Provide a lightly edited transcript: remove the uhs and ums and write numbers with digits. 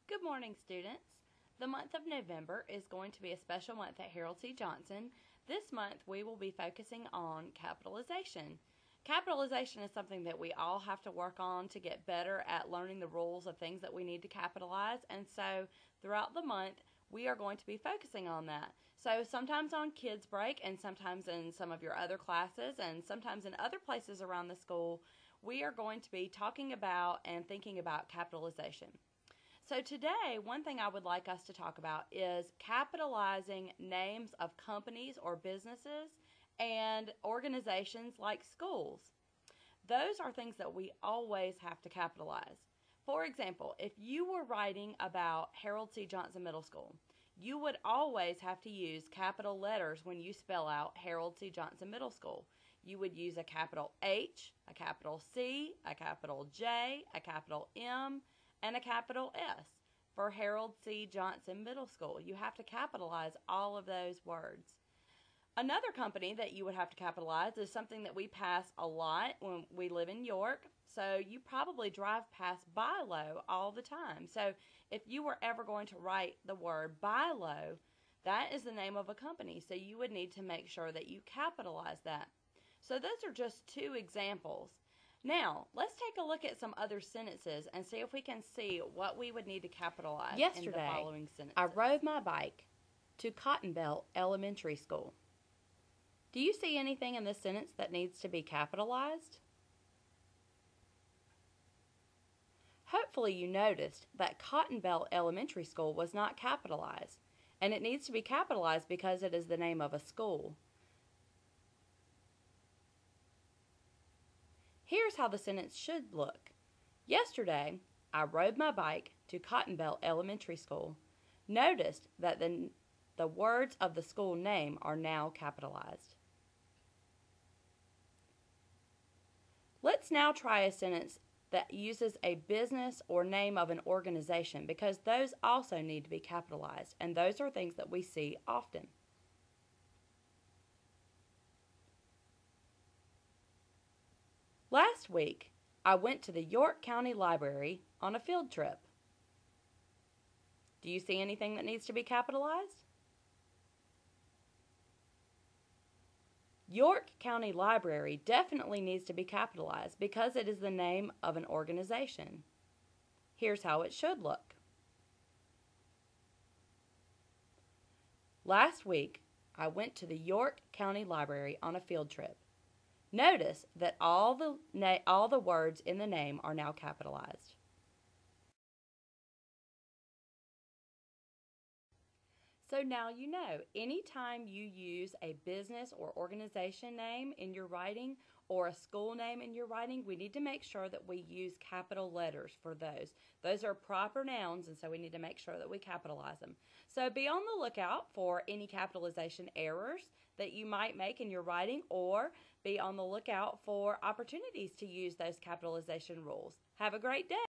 Good morning, students. The month of November is going to be a special month at Harold C. Johnson. This month we will be focusing on capitalization. Capitalization is something that we all have to work on to get better at learning the rules of things that we need to capitalize, and so throughout the month we are going to be focusing on that. So sometimes on Kids Break and sometimes in some of your other classes and sometimes in other places around the school, we are going to be talking about and thinking about capitalization. So today, one thing I would like us to talk about is capitalizing names of companies or businesses and organizations like schools. Those are things that we always have to capitalize. For example, if you were writing about Harold C. Johnson Middle School, you would always have to use capital letters when you spell out Harold C. Johnson Middle School. You would use a capital H, a capital C, a capital J, a capital M, and a capital S for Harold C. Johnson Middle School. You have to capitalize all of those words. Another company that you would have to capitalize is something that we pass a lot when we live in York. So you probably drive past Bilo all the time. So if you were ever going to write the word Bilo, that is the name of a company. So you would need to make sure that you capitalize that. So those are just two examples. Now, let's take a look at some other sentences and see if we can see what we would need to capitalize in the following sentences. I rode my bike to Cottonbelt Elementary School. Do you see anything in this sentence that needs to be capitalized? Hopefully you noticed that Cottonbelt Elementary School was not capitalized, and it needs to be capitalized because it is the name of a school. Here's how the sentence should look. Yesterday, I rode my bike to Cottonbelt Elementary School. Notice that the words of the school name are now capitalized. Let's now try a sentence that uses a business or name of an organization, because those also need to be capitalized, and those are things that we see often. Last week, I went to the York County Library on a field trip. Do you see anything that needs to be capitalized? York County Library definitely needs to be capitalized because it is the name of an organization. Here's how it should look. Last week, I went to the York County Library on a field trip. Notice that all the words in the name are now capitalized. So now you know, anytime you use a business or organization name in your writing or a school name in your writing, we need to make sure that we use capital letters for those. Those are proper nouns, and so we need to make sure that we capitalize them. So be on the lookout for any capitalization errors that you might make in your writing, or be on the lookout for opportunities to use those capitalization rules. Have a great day.